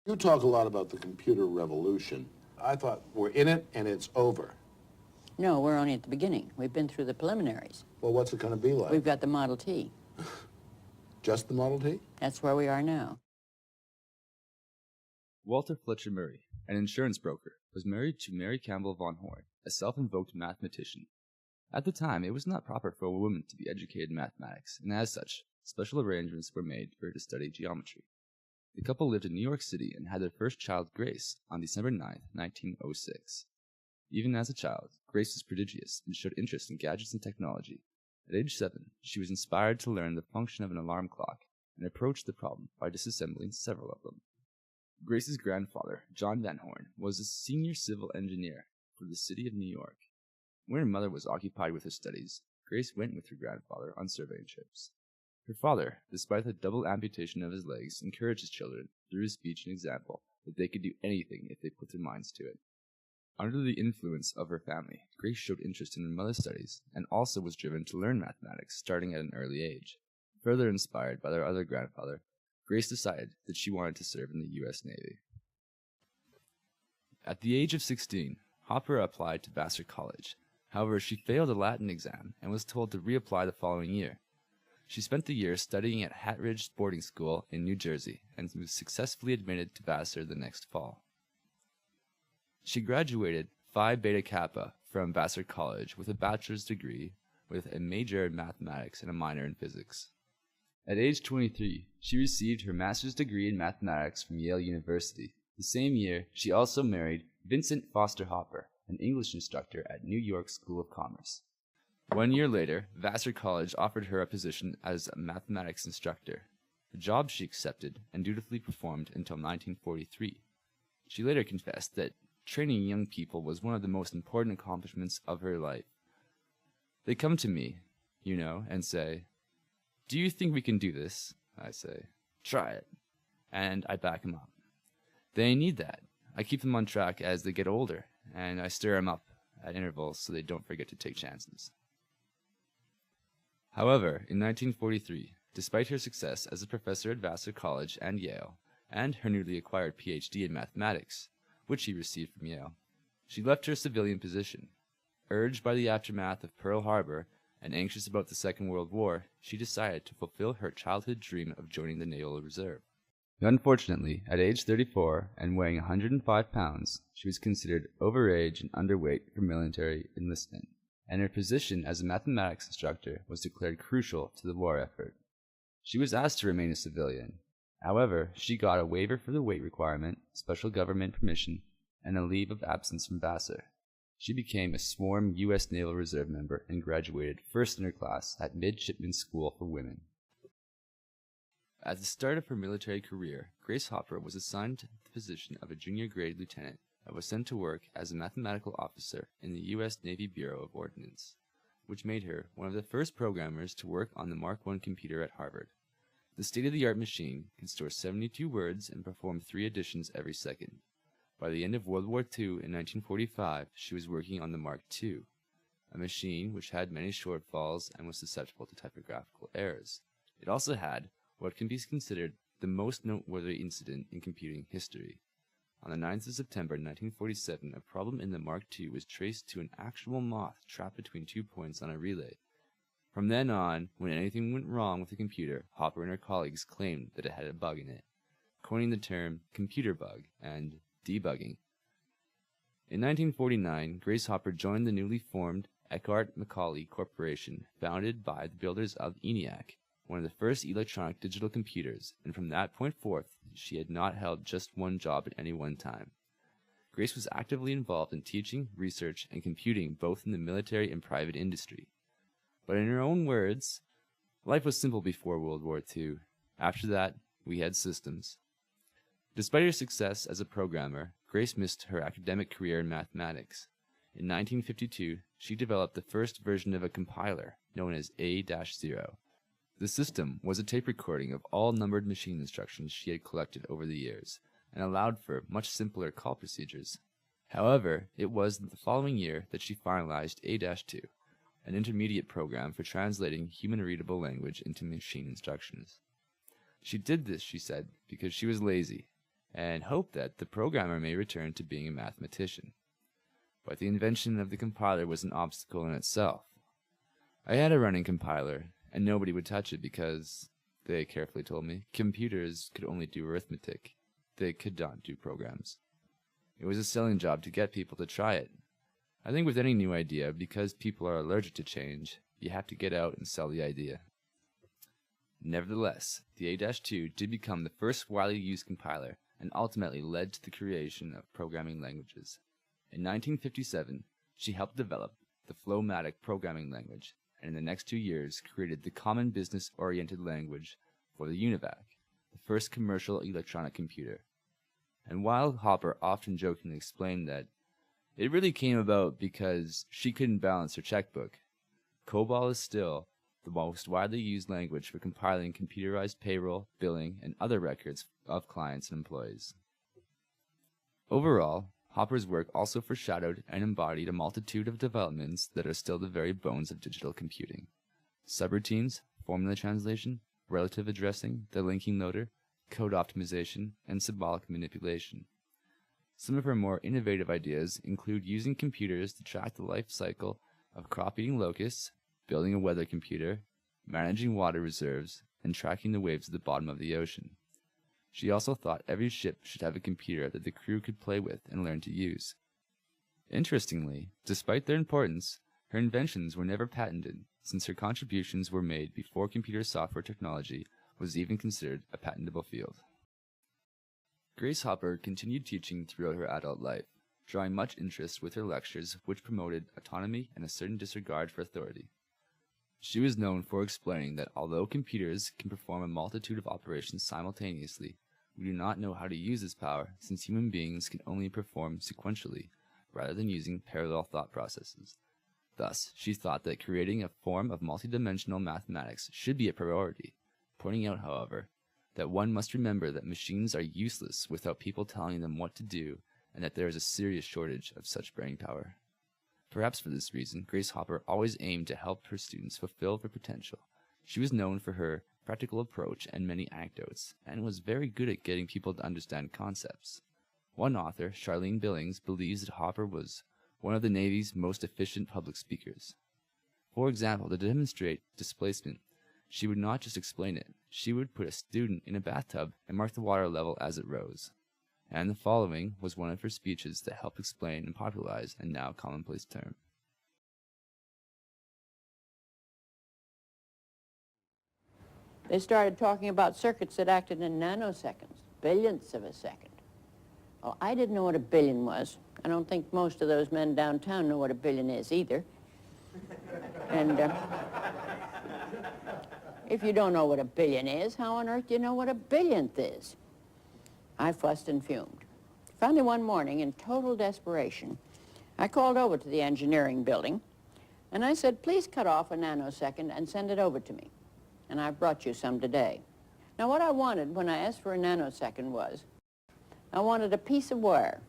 You talk a lot about the computer revolution. I thought we're in it and it's over. No, we're only at the beginning. We've been through the preliminaries. Well, what's it going to be like? We've got the Model T. Just the Model T? That's where we are now. Walter Fletcher Murray, an insurance broker, was married to Mary Campbell von Horn, a self-invoked mathematician. At the time, it was not proper for a woman to be educated in mathematics, and as such, special arrangements were made for her to study geometry. The couple lived in New York City and had their first child, Grace, on December 9, 1906. Even as a child, Grace was prodigious and showed interest in gadgets and technology. At age 7, she was inspired to learn the function of an alarm clock and approached the problem by disassembling several of them. Grace's grandfather, John Van Horn, was a senior civil engineer for the city of New York. When her mother was occupied with her studies, Grace went with her grandfather on surveying trips. Her father, despite the double amputation of his legs, encouraged his children, through his speech and example, that they could do anything if they put their minds to it. Under the influence of her family, Grace showed interest in her mother's studies and also was driven to learn mathematics starting at an early age. Further inspired by their other grandfather, Grace decided that she wanted to serve in the U.S. Navy. At the age of 16, Hopper applied to Vassar College. However, she failed a Latin exam and was told to reapply the following year. She spent the year studying at Hat Ridge Boarding School in New Jersey and was successfully admitted to Vassar the next fall. She graduated Phi Beta Kappa from Vassar College with a bachelor's degree with a major in mathematics and a minor in physics. At age 23, she received her master's degree in mathematics from Yale University. The same year, she also married Vincent Foster Hopper, an English instructor at New York School of Commerce. 1 year later, Vassar College offered her a position as a mathematics instructor, a job she accepted and dutifully performed until 1943. She later confessed that training young people was one of the most important accomplishments of her life. They come to me, and say, "Do you think we can do this?" I say, "Try it." And I back them up. They need that. I keep them on track as they get older, and I stir them up at intervals so they don't forget to take chances. However, in 1943, despite her success as a professor at Vassar College and Yale, and her newly acquired Ph.D. in mathematics, which she received from Yale, she left her civilian position. Urged by the aftermath of Pearl Harbor and anxious about the Second World War, she decided to fulfill her childhood dream of joining the Naval Reserve. Unfortunately, at age 34 and weighing 105 pounds, she was considered overage and underweight for military enlistment, and her position as a mathematics instructor was declared crucial to the war effort. She was asked to remain a civilian. However, she got a waiver for the weight requirement, special government permission, and a leave of absence from Vassar. She became a sworn U.S. Naval Reserve member and graduated first in her class at Midshipman School for Women. At the start of her military career, Grace Hopper was assigned to the position of a junior grade lieutenant and was sent to work as a mathematical officer in the U.S. Navy Bureau of Ordnance, which made her one of the first programmers to work on the Mark I computer at Harvard. The state-of-the-art machine can store 72 words and perform 3 additions every second. By the end of World War II in 1945, she was working on the Mark II, a machine which had many shortfalls and was susceptible to typographical errors. It also had what can be considered the most noteworthy incident in computing history. On the 9th of September 1947, a problem in the Mark II was traced to an actual moth trapped between 2 points on a relay. From then on, when anything went wrong with the computer, Hopper and her colleagues claimed that it had a bug in it, coining the term computer bug and debugging. In 1949, Grace Hopper joined the newly formed Eckhart Macaulay Corporation, founded by the builders of ENIAC, one of the first electronic digital computers, and from that point forth, she had not held just one job at any one time. Grace was actively involved in teaching, research, and computing both in the military and private industry. But in her own words, life was simple before World War II. After that, we had systems. Despite her success as a programmer, Grace missed her academic career in mathematics. In 1952, she developed the first version of a compiler, known as A-0. The system was a tape recording of all numbered machine instructions she had collected over the years, and allowed for much simpler call procedures. However, it was the following year that she finalized A-2, an intermediate program for translating human-readable language into machine instructions. She did this, she said, because she was lazy, and hope that the programmer may return to being a mathematician. But the invention of the compiler was an obstacle in itself. I had a running compiler, and nobody would touch it because, they carefully told me, computers could only do arithmetic. They could not do programs. It was a selling job to get people to try it. I think with any new idea, because people are allergic to change, you have to get out and sell the idea. Nevertheless, the A-2 did become the first widely used compiler and ultimately led to the creation of programming languages. In 1957, she helped develop the Flowmatic programming language, and in the next 2 years created the Common Business-Oriented Language for the UNIVAC, the first commercial electronic computer. And while Hopper often jokingly explained that it really came about because she couldn't balance her checkbook, COBOL is still the most widely used language for compiling computerized payroll, billing, and other records of clients and employees. Overall, Hopper's work also foreshadowed and embodied a multitude of developments that are still the very bones of digital computing. Subroutines, formula translation, relative addressing, the linking loader, code optimization, and symbolic manipulation. Some of her more innovative ideas include using computers to track the life cycle of crop-eating locusts, building a weather computer, managing water reserves, and tracking the waves at the bottom of the ocean. She also thought every ship should have a computer that the crew could play with and learn to use. Interestingly, despite their importance, her inventions were never patented, since her contributions were made before computer software technology was even considered a patentable field. Grace Hopper continued teaching throughout her adult life, drawing much interest with her lectures which promoted autonomy and a certain disregard for authority. She was known for explaining that although computers can perform a multitude of operations simultaneously, we do not know how to use this power since human beings can only perform sequentially, rather than using parallel thought processes. Thus, she thought that creating a form of multidimensional mathematics should be a priority, pointing out, however, that one must remember that machines are useless without people telling them what to do, and that there is a serious shortage of such brain power. Perhaps for this reason, Grace Hopper always aimed to help her students fulfill their potential. She was known for her practical approach and many anecdotes, and was very good at getting people to understand concepts. One author, Charlene Billings, believes that Hopper was one of the Navy's most efficient public speakers. For example, to demonstrate displacement, she would not just explain it, she would put a student in a bathtub and mark the water level as it rose. And the following was one of her speeches that helped explain and popularize a now commonplace term. They started talking about circuits that acted in nanoseconds, billionths of a second. Well, I didn't know what a billion was. I don't think most of those men downtown know what a billion is either. And if you don't know what a billion is, how on earth do you know what a billionth is? I fussed and fumed. Finally, one morning, in total desperation, I called over to the engineering building, and I said, please cut off a nanosecond and send it over to me. And I've brought you some today. Now, what I wanted when I asked for a nanosecond was, I wanted a piece of wire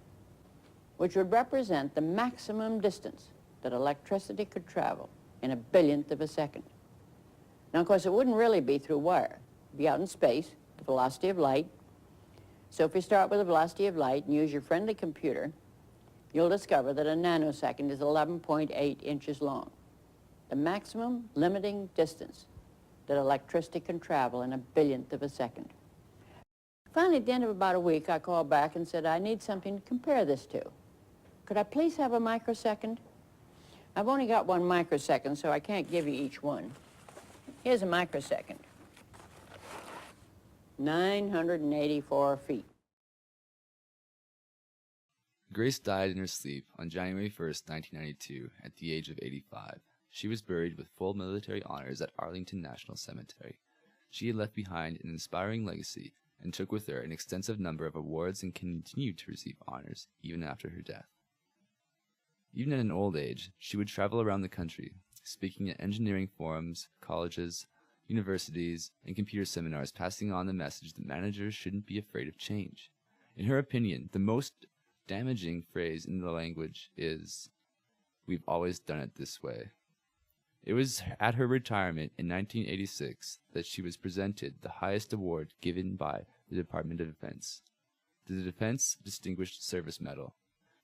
which would represent the maximum distance that electricity could travel in a billionth of a second. Now, of course, it wouldn't really be through wire. It'd be out in space, the velocity of light. So if you start with the velocity of light and use your friendly computer, you'll discover that a nanosecond is 11.8 inches long, the maximum limiting distance that electricity can travel in a billionth of a second. Finally, at the end of about a week, I called back and said, I need something to compare this to. Could I please have a microsecond? I've only got one microsecond, so I can't give you each one. Here's a microsecond. 984 feet. Grace died in her sleep on January 1st, 1992, at the age of 85. She was buried with full military honors at Arlington National Cemetery. She had left behind an inspiring legacy and took with her an extensive number of awards and continued to receive honors even after her death. Even at an old age, she would travel around the country, speaking at engineering forums, colleges, universities, and computer seminars, passing on the message that managers shouldn't be afraid of change. In her opinion, the most damaging phrase in the language is, "We've always done it this way." It was at her retirement in 1986 that she was presented the highest award given by the Department of Defense, the Defense Distinguished Service Medal,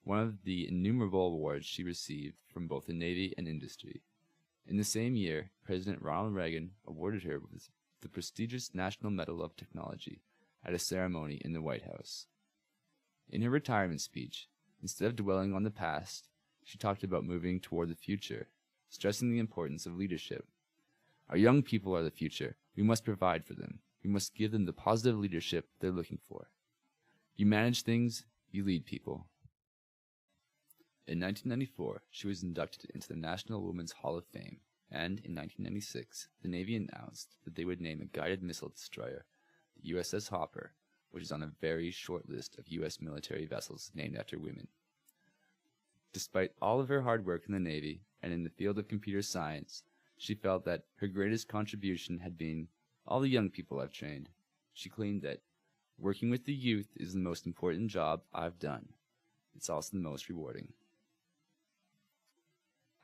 one of the innumerable awards she received from both the Navy and industry. In the same year, President Ronald Reagan awarded her with the prestigious National Medal of Technology at a ceremony in the White House. In her retirement speech, instead of dwelling on the past, she talked about moving toward the future, stressing the importance of leadership. Our young people are the future. We must provide for them. We must give them the positive leadership they're looking for. You manage things, you lead people. In 1994, she was inducted into the National Women's Hall of Fame, and in 1996, the Navy announced that they would name a guided missile destroyer, the USS Hopper, which is on a very short list of U.S. military vessels named after women. Despite all of her hard work in the Navy and in the field of computer science, she felt that her greatest contribution had been all the young people I've trained. She claimed that working with the youth is the most important job I've done. It's also the most rewarding.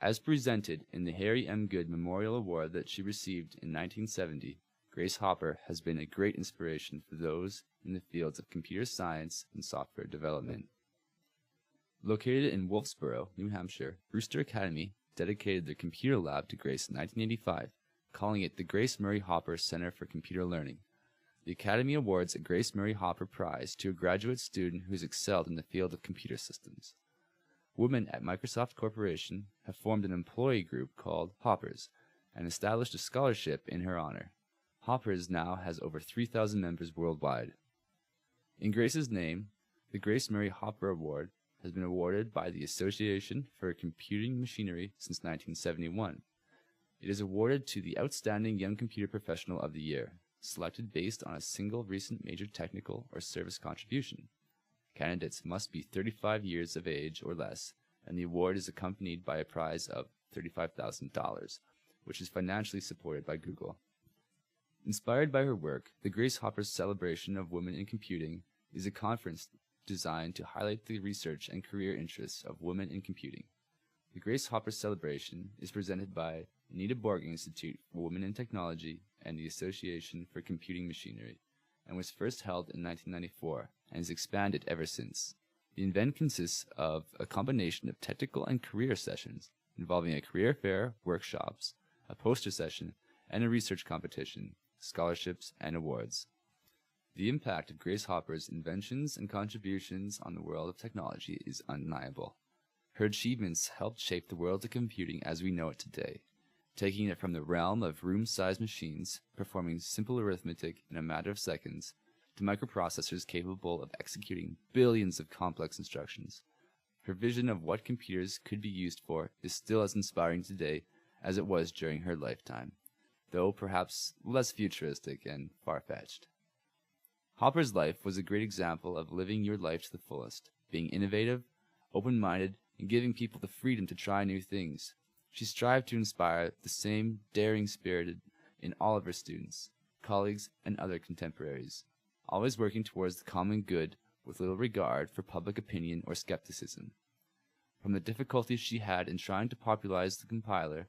As presented in the Harry M. Good Memorial Award that she received in 1970, Grace Hopper has been a great inspiration for those in the fields of computer science and software development. Located in Wolfsboro, New Hampshire, Brewster Academy dedicated their computer lab to Grace in 1985, calling it the Grace Murray Hopper Center for Computer Learning. The Academy awards a Grace Murray Hopper Prize to a graduate student who has excelled in the field of computer systems. Women at Microsoft Corporation have formed an employee group called Hoppers and established a scholarship in her honor. Hoppers now has over 3,000 members worldwide. In Grace's name, the Grace Murray Hopper Award has been awarded by the Association for Computing Machinery since 1971. It is awarded to the Outstanding Young Computer Professional of the Year, selected based on a single recent major technical or service contribution. Candidates must be 35 years of age or less, and the award is accompanied by a prize of $35,000, which is financially supported by Google. Inspired by her work, the Grace Hopper Celebration of Women in Computing is a conference designed to highlight the research and career interests of women in computing. The Grace Hopper Celebration is presented by Anita Borg Institute for Women in Technology and the Association for Computing Machinery, and was first held in 1994 and has expanded ever since. The event consists of a combination of technical and career sessions involving a career fair, workshops, a poster session, and a research competition, scholarships, and awards. The impact of Grace Hopper's inventions and contributions on the world of technology is undeniable. Her achievements helped shape the world of computing as we know it today, taking it from the realm of room-sized machines performing simple arithmetic in a matter of seconds to microprocessors capable of executing billions of complex instructions. Her vision of what computers could be used for is still as inspiring today as it was during her lifetime, though perhaps less futuristic and far-fetched. Hopper's life was a great example of living your life to the fullest, being innovative, open-minded, and giving people the freedom to try new things. She strived to inspire the same daring spirit in all of her students, colleagues, and other contemporaries, always working towards the common good with little regard for public opinion or skepticism. From the difficulties she had in trying to popularize the compiler,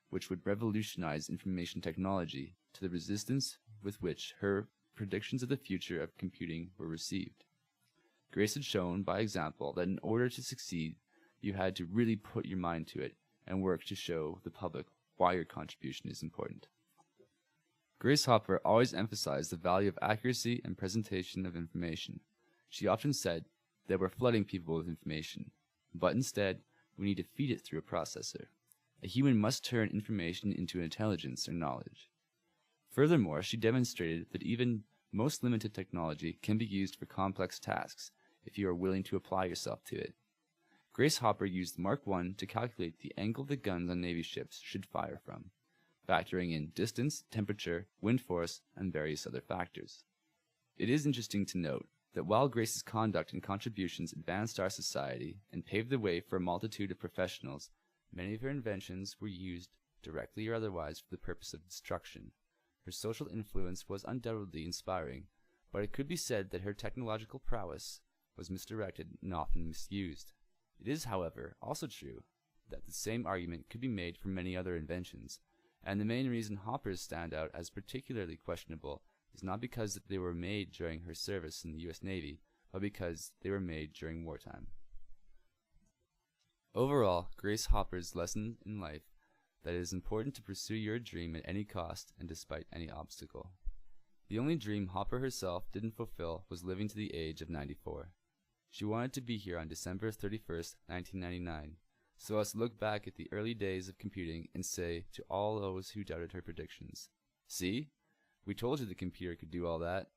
which would revolutionize information technology, to the resistance with which her predictions of the future of computing were received. Grace had shown by example that in order to succeed, you had to really put your mind to it and work to show the public why your contribution is important. Grace Hopper always emphasized the value of accuracy and presentation of information. She often said that we're flooding people with information, but instead, we need to feed it through a processor. A human must turn information into intelligence or knowledge. Furthermore, she demonstrated that even most limited technology can be used for complex tasks if you are willing to apply yourself to it. Grace Hopper used Mark I to calculate the angle the guns on Navy ships should fire from, factoring in distance, temperature, wind force, and various other factors. It is interesting to note that while Grace's conduct and contributions advanced our society and paved the way for a multitude of professionals, many of her inventions were used, directly or otherwise, for the purpose of destruction. Her social influence was undoubtedly inspiring, but it could be said that her technological prowess was misdirected and often misused. It is, however, also true that the same argument could be made for many other inventions, and the main reason Hoppers stand out as particularly questionable is not because they were made during her service in the U.S. Navy, but because they were made during wartime. Overall, Grace Hopper's lesson in life that it is important to pursue your dream at any cost and despite any obstacle. The only dream Hopper herself didn't fulfill was living to the age of 94. She wanted to be here on December 31st, 1999, so as to look back at the early days of computing and say to all those who doubted her predictions, "See? We told you the computer could do all that."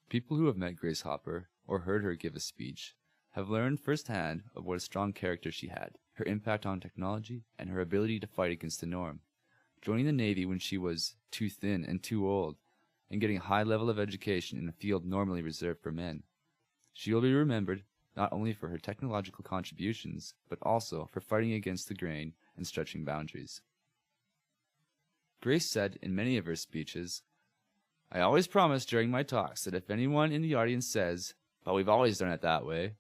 People who have met Grace Hopper, or heard her give a speech, have learned firsthand of what a strong character she had, her impact on technology, and her ability to fight against the norm. Joining the Navy when she was too thin and too old, and getting a high level of education in a field normally reserved for men. She will be remembered not only for her technological contributions, but also for fighting against the grain and stretching boundaries. Grace said in many of her speeches, "I always promise during my talks that if anyone in the audience says, 'But we've always done it that way,'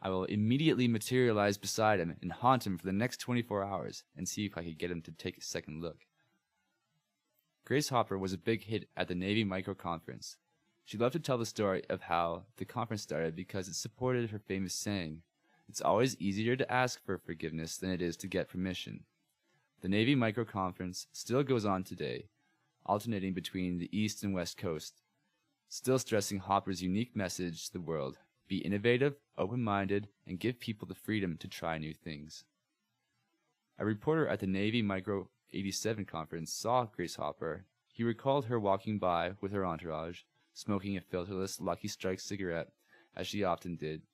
I will immediately materialize beside him and haunt him for the next 24 hours and see if I could get him to take a second look." Grace Hopper was a big hit at the Navy Micro Conference. She loved to tell the story of how the conference started because it supported her famous saying, "It's always easier to ask for forgiveness than it is to get permission." The Navy Micro Conference still goes on today, alternating between the East and West Coast, still stressing Hopper's unique message to the world: be innovative, open-minded, and give people the freedom to try new things. A reporter at the Navy Micro 87 conference saw Grace Hopper. He recalled her walking by with her entourage, smoking a filterless Lucky Strike cigarette, as she often did.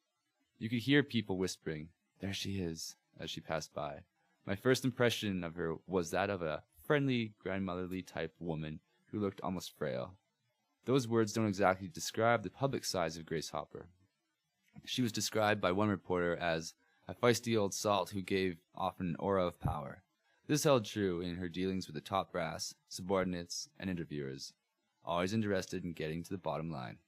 You could hear people whispering, "There she is," as she passed by. My first impression of her was that of a friendly, grandmotherly type woman who looked almost frail. Those words don't exactly describe the public size of Grace Hopper. She was described by one reporter as a feisty old salt who gave off an aura of power. This held true in her dealings with the top brass, subordinates, and interviewers, always interested in getting to the bottom line.